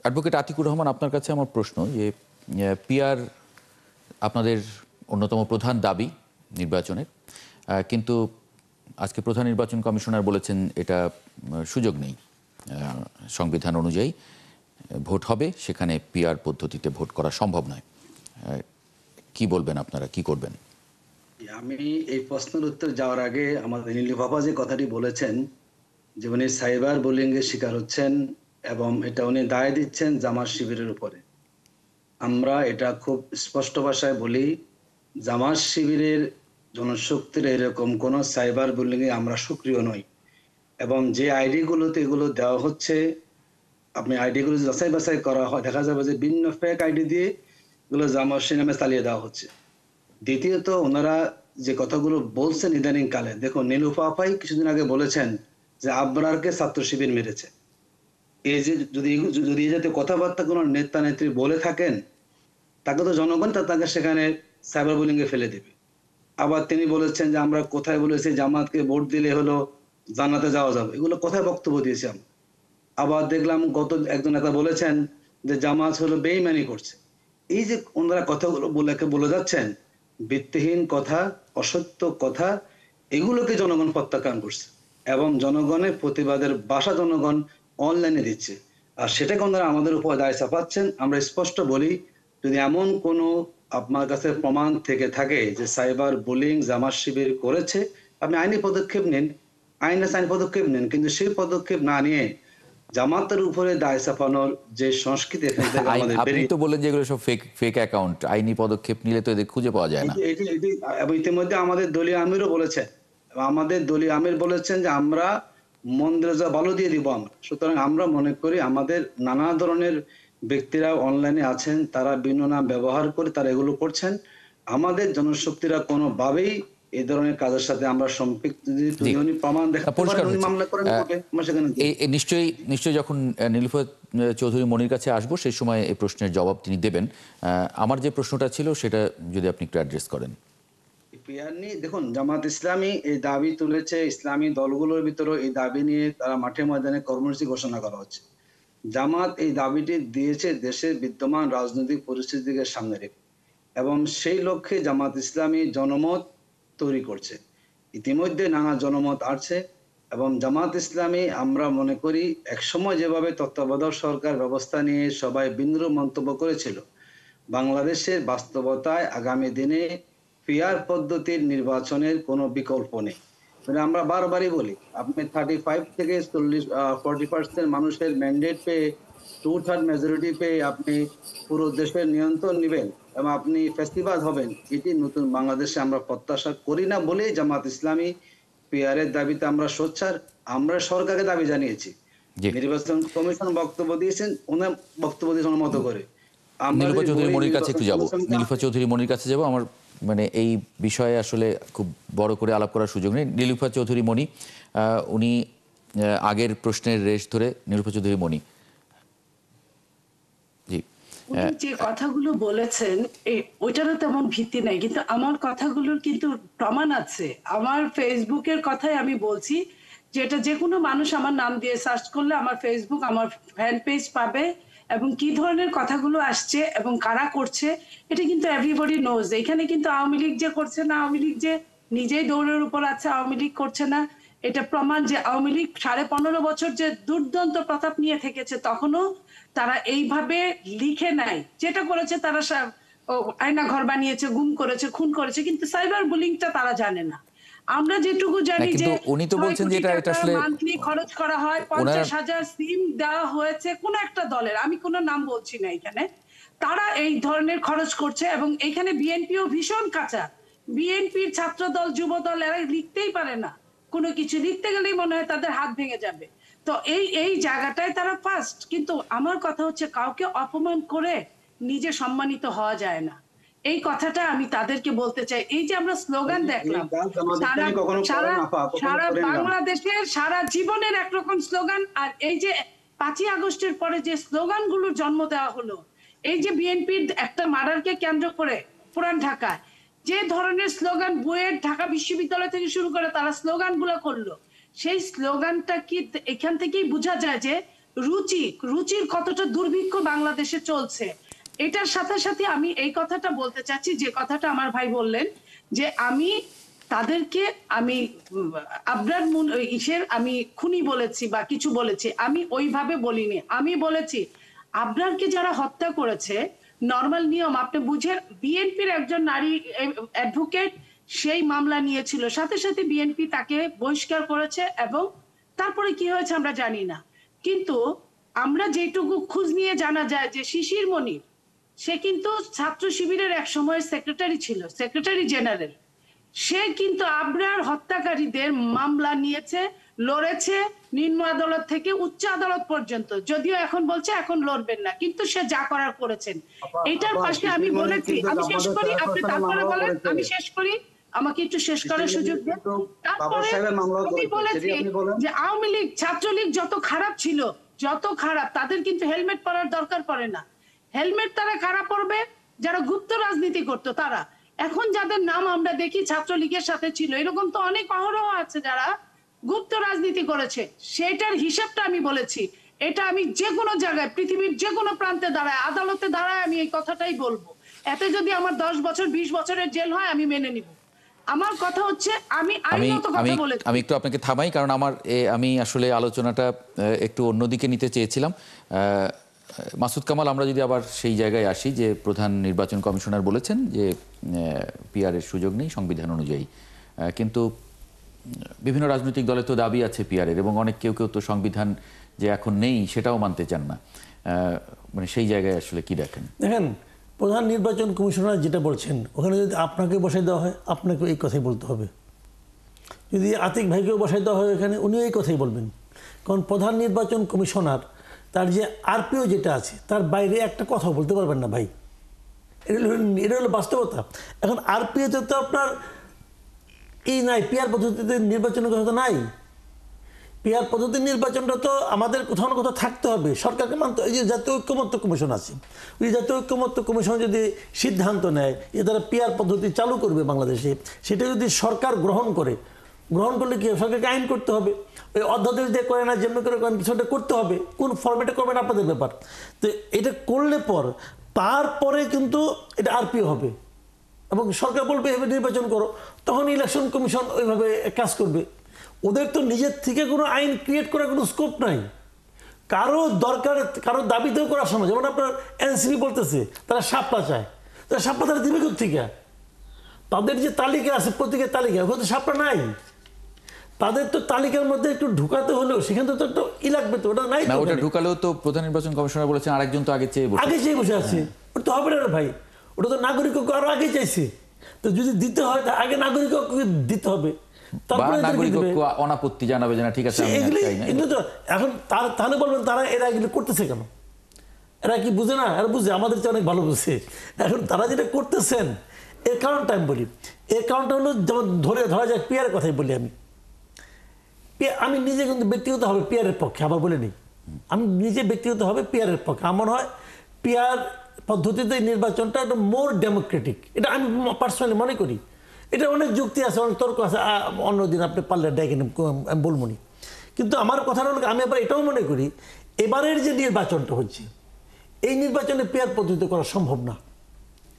Advocate Atikur Rahman, আপনার কাছে আমার প্রশ্ন যে পিআর আপনাদের অন্যতম প্রধান দাবি নির্বাচনের, কিন্তু আজকে প্রধান নির্বাচন কমিশনার বলেছেন এটা সুযোগ নেই, সংবিধান অনুযায়ী ভোট হবে, সেখানে পিআর পদ্ধতিতে ভোট করা সম্ভব নয়। কি বলবেন আপনারা, কি করবেন? আমি এই প্রশ্নের উত্তর যাওয়ার আগে আমাদের নীলু বাবা যে কথাটি বলেছেন যে উনি সাইবার বুলিং এর শিকার হচ্ছেন এবং এটা উনি দায় দিচ্ছেন জামাত শিবিরের উপরে। আমরা এটা খুব স্পষ্ট ভাষায় বলি, জামাত শিবিরের জনশক্তির এরকম কোন সাইবার বুলিং এ আমরা সক্রিয় নই। এবং যে আইডি গুলোতে এগুলো দেওয়া হচ্ছে, আপনি আইডি গুলো যাচাই বাছাই করা হয়, দেখা যাবে যে ভিন্ন ফেক আইডি দিয়ে এগুলো জামাত শিবির নামে চালিয়ে দেওয়া হচ্ছে। দ্বিতীয়ত, ওনারা যে কথাগুলো বলছেন ইদানিং কালে, দেখুন নীলুফা আপাই কিছুদিন আগে বলেছেন যে আবরারকে ছাত্র শিবির মেরেছে। এই যে যদি এই জাতীয় কথাবার্তা কোনো নেতা নেত্রী বলে থাকেন, তাকে তো জনগণ তাকে সেখানে সাইবার বুলিং এ ফেলে দেবে। আবার তিনি বলেছেন যে আমরা কোথায় বলেছি জামাতকে ভোট দিলে হলো জান্নাতে যাওয়া যাবে, এগুলো কোথায় বক্তব্য দিয়েছি আমরা? আবার দেখলাম গত একজন নেতা বলেছেন যে জামাত হলো বেঈমানি করছে। এই যে ওনারা কথাগুলো বলে যাচ্ছেন, ভিত্তিহীন কথা, অসত্য কথা, এগুলোকে জনগণ প্রত্যাখ্যান করছে এবং জনগণের প্রতিবাদের ভাষা জনগণ অনলাইনে দিচ্ছে। আর সেটাকে ওনারা আমাদের উপর দায় চাপাচ্ছেন। আমরা স্পষ্ট বলি, যদি এমন কোনো আপনার কাছে প্রমাণ থেকে থাকে যে সাইবার বুলিং জামাত শিবির করেছে, আপনি আইনি পদক্ষেপ নিন, আইন পদক্ষেপ নিন, কিন্তু সেই পদক্ষেপ না নিয়ে জামাতের উপরে দায় চাপানোর যে সংস্কৃতি এখান থেকে আমাদের আপনি তো বললেন যে এগুলো সব ফেক অ্যাকাউন্ট, আইনি পদক্ষেপ নিলে তো এদের খুঁজে পাওয়া যায় না। এবং ইতিমধ্যে আমাদের দলীয় আমিরও বলেছেন, আমাদের দলীয় আমির বলেছেন যে আমরা মন্দিরে যা ভালো দিয়ে দিব আমরা। সুতরাং আমরা মনে করি আমাদের নানা ধরনের ব্যক্তিরা অনলাইনে আছেন, তারা বিভিন্ন নাম ব্যবহার করে তারা এগুলো করছেন। আমাদের জনশক্তিরা কোনোভাবেই এই ধরনের কাজের সাথে আমরা সম্পৃক্ত প্রমাণ দেখাতে পারেন, উনি মামলা করেন কোর্টে, আমরা সেখানে নিশ্চয়ই যখন নীলুফা চৌধুরী মনির কাছে আসবো সেই সময় এই প্রশ্নের জবাব তিনি দেবেন। আমার যে প্রশ্নটা ছিল সেটা যদি আপনি একটু অ্যাড্রেস করেন। পিআর নিয়ে দেখুন, জামাত ইসলামী এই দাবি তুলেছে, ইসলামী দলগুলোর ভিতরে এই দাবি নিয়ে তারা মাঠে ময়দানে কর্মসূচি ঘোষণা করা হচ্ছে। জামাত এই দাবিটি দিয়েছে দেশের বিদ্যমান রাজনৈতিক পরিস্থিতিকে সামনে রেখে এবং সেই লক্ষ্যে জামাত ইসলামী জনমত তৈরি করছে। ইতিমধ্যে নানা জনমত আসছে এবং জামাত ইসলামী, আমরা মনে করি একসময় যেভাবে তত্ত্বাবধায়ক সরকার ব্যবস্থা নিয়ে সবাই বিদ্রূপ মন্তব্য করেছিল, বাংলাদেশের বাস্তবতায় আগামী দিনে পিআর পদ্ধতির নির্বাচনের কোনো বিকল্প নেই। মানে আমরা বারবারই বলি, আপনি 35 থেকে 40% মানুষের ম্যান্ডেট পেয়ে, 2/3 মেজরিটি পেয়ে আপনি পুরো দেশের নিয়ন্ত্রণ নেবেন এবং আপনি ফেস্টিভাল হবেন, এটি নতুন বাংলাদেশে আমরা প্রত্যাশা করি না বলেই জামাত ইসলামী পিআরের দাবিতে আমরা সোচ্চার। আমরা সরকারকে দাবি জানিয়েছি, নির্বাচন কমিশন বক্তব্য দিয়েছেন, ওনার বক্তব্য দিয়েছেন মতো করে। নীলুফা চৌধুরী মনির কাছে একটু যাবো, নীলুফা চৌধুরী মনির কাছে যাবো। আমার মানে এই বিষয়ে আসলে খুব বড় করে আলাপ করার সুযোগ নেই। নীলুফা চৌধুরী মনি, উনি আগের প্রশ্নের রেশ ধরে নীলুফা চৌধুরী মনি, জি, যে কথাগুলো বলেছেন ওইটারও তেমন ভিত্তি নাই, কিন্তু আমার কথাগুলোর কিন্তু প্রমাণ আছে। আমার ফেসবুকের কথাই আমি বলছি, যেটা যে কোনো মানুষ আমার নাম দিয়ে সার্চ করলে আমার ফেসবুক, আমার ফ্যান পেজ পাবে এবং কি ধরনের কথাগুলো আসছে এবং কারা করছে এটা কিন্তু এভরিবডি নোজ। এখানে কিন্তু আওয়ামী লীগ যে করছে না, আওয়ামী লীগ যে নিজেই দৌড়ের উপর আছে, আওয়ামী লীগ করছে না, এটা প্রমাণ যে আওয়ামী লীগ 15.5 বছর যে দুর্দান্ত প্রতাপ নিয়ে থেকেছে, তখনও তারা এইভাবে লিখে নাই। যেটা করেছে তারা আয়না ঘর বানিয়েছে, গুম করেছে, খুন করেছে, কিন্তু সাইবার বুলিংটা তারা জানে না। আমরা যেটুকু জানি যে উনি তো বলছেন যে এটা আসলে মান্থলি খরচ করা হয়, 50,000 সিম দেওয়া হয়েছে কোন একটা দলের, আমি কোন নাম বলছি না এখানে, তারা এই ধরনের খরচ করছে। এবং এখানে বিএনপিও ভীষণ কাঁচা। বিএনপির ছাত্র দল, যুব দল এরা লিখতেই পারে না, কোনো কিছু লিখতে গেলেই মনে হয় তাদের হাত ভেঙে যাবে। তো এই জায়গাটায় তারা ফার্স্ট। কিন্তু আমার কথা হচ্ছে, কাউকে অপমান করে নিজে সম্মানিত হওয়া যায় না, এই কথাটা আমি তাদেরকে বলতে চাই। এই যে আমরা স্লোগান দেখলাম সারা বাংলাদেশের, সারা জীবনের একরকম স্লোগান, আর এই যে 5ই আগস্টের পরে যে স্লোগান গুলোর জন্ম দেওয়া হলো, এই যে বিএনপির একটা মার্ডারকে কেন্দ্র করে পুরান ঢাকায় যে ধরনের স্লোগান, বুয়েট, ঢাকা বিশ্ববিদ্যালয় থেকে শুরু করে তারা স্লোগান গুলো করলো, সেই স্লোগানটা কি এখান থেকেই বোঝা যায় যে রুচির কতটা দুর্ভিক্ষ বাংলাদেশে চলছে। এটার সাথে সাথে আমি এই কথাটা বলতে চাচ্ছি, যে কথাটা আমার ভাই বললেন, যে আমি তাদেরকে আমি আবরার আমি খুনি বলেছি বা কিছু বলেছি, আমি ওইভাবে বলিনি। আমি বলেছি আবরারকে যারা হত্যা করেছে, নর্মাল নিয়ম আপনি বুঝেন, বিএনপির একজন নারী অ্যাডভোকেট সেই মামলা নিয়েছিল, সাথে সাথে বিএনপি তাকে বহিষ্কার করেছে, এবং তারপরে কি হয়েছে আমরা জানি না। কিন্তু আমরা যেটুকু খোঁজ নিয়ে জানা যায় যে শিশির মনির, সে কিন্তু ছাত্র শিবিরের এক সময় সেক্রেটারি ছিল, সেক্রেটারি জেনারেল। সে কিন্তু আবরার হত্যাকারীদের মামলা নিয়েছে, লড়েছে নিম্ন আদালত থেকে উচ্চ আদালত পর্যন্ত। যদিও এখন বলছে এখন লড়বেন না, কিন্তু সে যা করার করেছেন। এটার পাশে আমি বলেছি, আমি শেষ করি, আপনি তারপরে বলেন, আমি শেষ করি, আমাকে একটু শেষ করার সুযোগ দেন। তারপরে আমি বলেছি যে আওয়ামী লীগ ছাত্রলীগ যত খারাপ ছিল, যত খারাপ, তাদের কিন্তু হেলমেট পরার দরকার পড়ে না। হেলমেট তারা কারা পরবে? যারা গুপ্ত রাজনীতি করতো তারা। এখন যাদের নাম আমরা দেখি ছাত্রলীগের সাথে ছিল, এরকম তো অনেক অহরহ আছে যারা গুপ্ত রাজনীতি করেছে। সেটার হিসাবটা আমি বলেছি। এটা আমি যে কোনো জায়গায়, পৃথিবীর যে কোনো প্রান্তে দাঁড়ায়, আদালতে দাঁড়ায় আমি এই কথাটাই বলবো। এতে যদি আমার 10 বছর 20 বছরের জেল হয়, আমি মেনে নিব। আমার কথা হচ্ছে আমি আইনত কথা বলেছি। আমি একটু আপনাকে থামাই, কারণ আমি আসলে আলোচনাটা একটু অন্যদিকে নিতে চেয়েছিলাম। মাসুদ কামাল, আমরা যদি আবার সেই জায়গায় আসি যে প্রধান নির্বাচন কমিশনার বলেছেন যে পিআরের সুযোগ নেই সংবিধান অনুযায়ী, কিন্তু বিভিন্ন রাজনৈতিক দলে তো দাবি আছে পিআরের, এবং কেউ তো সংবিধান যে এখন নেই সেটাও মানতে চান না। মানে সেই জায়গায় আসলে কি দেখেন? দেখেন, প্রধান নির্বাচন কমিশনার যেটা বলছেন, ওখানে যদি আপনাকে বসাই দেওয়া হয়, আপনাকে এই কথাই বলতে হবে। যদি আতিক ভাইকেও বসাই দেওয়া হয় এখানে, উনিও এই কথাই বলবেন। কারণ প্রধান নির্বাচন কমিশনার তার যে আরপিও যেটা আছে, তার বাইরে একটা কথা বলতে পারবেন না ভাই। এটা হলো বাস্তবতা। এখন আরপিওতে তো আপনার নাই, পিআর পদ্ধতিতে নির্বাচনের কথা তো নাই। পিআর পদ্ধতির নির্বাচনটা তো আমাদের কোথাও না কোথাও থাকতে হবে, সরকারকে মানতে। এই যে জাতীয় ঐক্যমত্য কমিশন আছে, ওই জাতীয় ঐক্যমত্য কমিশন যদি সিদ্ধান্ত নেয় যে তারা পিআর পদ্ধতি চালু করবে বাংলাদেশে, সেটা যদি সরকার গ্রহণ করলে কি সরকারকে আইন করতে হবে। ওই অধ্যাদেশ দিয়ে করে না, যেমন করে কিছুটা করতে হবে। কোন ফরম্যাটে করবেন আপনাদের ব্যাপার। তো এটা করলে তারপরে কিন্তু এটা আরপিও হবে, এবং সরকার বলবে এভাবে নির্বাচন করো, তখন ইলেকশন কমিশন ওইভাবে কাজ করবে। ওদের তো নিজের থেকে কোনো আইন ক্রিয়েট করার কোনো স্কোপ নাই। কারো দাবিতেও করার সময়, যেমন আপনার এনসিপি বলতেছে তারা শাপলা চায়, তারা শাপলা তারা দিবে কোথেকে? তাদের যে তালিকা আছে, প্রতীকের তালিকা, ওখানে তো শাপলা নাই। তাদের তো তালিকার মধ্যে একটু ঢুকাতে হলেও সেখানে তো একটা লাগবে, তো ওটা নাই। ওটা ঢুকালেও তো প্রধান নির্বাচন কমিশনার বলেছেন আরেকজন তো আগে চেয়ে বসে আছে। ওটা তো হবে না ভাই, ওটা তো নাগরিক আরো আগে চাইছে। তো যদি দিতে হয় তা আগে নাগরিক দিতে হবে, অনাপত্তি জানাবে যে না ঠিক আছে। এখন তাহলে বলবেন তারা এরা এগুলো করতেছে কেন? এরা কি বুঝে না? এরা বুঝে, আমাদের চেয়ে অনেক ভালো বুঝছে। এখন তারা যেটা করতেছেন এর কারণটা আমি বলি। এর কারণটা হলো, যেমন ধরা যায় পিআরের কথাই বলি। আমি নিজে কিন্তু ব্যক্তিগতভাবে পিআরের পক্ষে, আবার বলে নিই, আমি নিজে ব্যক্তিগতভাবে পিআরের পক্ষে। আমার হয় পিআর পদ্ধতিতে নির্বাচনটা একটা মোর ডেমোক্রেটিক, এটা আমি পার্সোনালি মনে করি। এটা অনেক যুক্তি আছে, অনেক তর্ক আছে, অন্যদিন আপনি পারলে ডেকে আমি বলবো নি। কিন্তু আমার কথা হলো, আমি আবার এটাও মনে করি এবারের যে নির্বাচনটা হচ্ছে, এই নির্বাচনে পিআর পদ্ধতি করা সম্ভব না।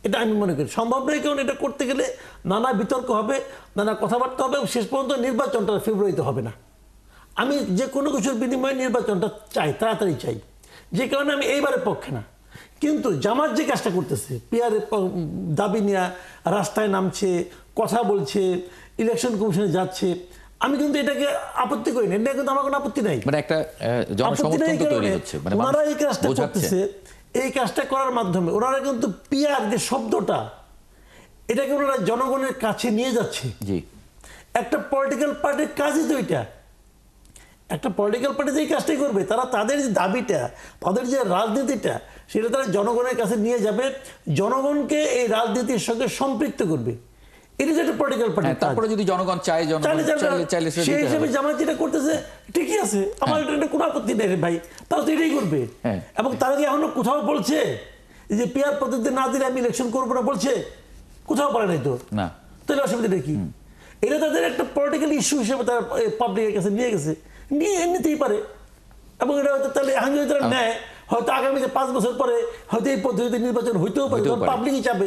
এটা আমি মনে করি সম্ভব নয়, কারণ এটা করতে গেলে নানা বিতর্ক হবে, নানা কথাবার্তা হবে, এবং শেষ পর্যন্ত নির্বাচনটা ফেব্রুয়ারিতে হবে না। আমি যে কোনো কিছুর বিনিময়ে নির্বাচনটা চাই, তাড়াতাড়ি চাই, যে কারণে আমি এইবারের পক্ষে না। কিন্তু জামাত যে কাজটা করতেছে, পিআর দাবি নিয়ে রাস্তায় নামছে, কথা বলছে, ইলেকশন কমিশনে যাচ্ছে, আমি কিন্তু এটাকে আপত্তি করি না। এটা কিন্তু আমার কোনো আপত্তি নাই। মানে একটা জনসমর্থন তো তৈরি হচ্ছে, মানে ওনারা এই কাজটা করতেছে। এই কাজটা করার মাধ্যমে ওনারা কিন্তু পিআর যে শব্দটা, এটাকে ওনারা জনগণের কাছে নিয়ে যাচ্ছে। জি, একটা পলিটিক্যাল পার্টির কাজই তো এটা। একটা পলিটিক্যাল পার্টি যে কাজটাই করবে, তারা তাদের যে দাবিটা, তাদের যে রাজনীতিটা, সেটা তারা জনগণের কাছে নিয়ে যাবে, জনগণকে এই রাজনীতির সঙ্গে সম্পৃক্ত করবে। এটা যে একটা পলিটিক্যাল পার্টি। তারপরে যদি জনগণ চায়, সেই হিসেবে জামাত যেটা করতেছে ঠিকই আছে, আমার এটা কোনো আপত্তি নেই ভাই, তারা তো এটাই করবে। এবং তারা কি এখনো কোথাও বলছে যে পিআর পদ্ধতি না দিলে আমি ইলেকশন করবো না? বলছে? কোথাও বলে নাই তো। না, তাহলে অসুবিধাটা কি? এটা তাদের একটা পলিটিক্যাল ইস্যু হিসেবে তারা পাবলিকের কাছে নিয়ে গেছে, নিয়ে নিতেই পারে। এবং এটা হয়তো তাহলে এখন যদি তারা নেয় হয়তো আগামীতে 5 বছর পরে হয়তো এই পদ্ধতিতে নির্বাচন হইতেও পারে, হইতেও পারে। পাবলিক হিসাবে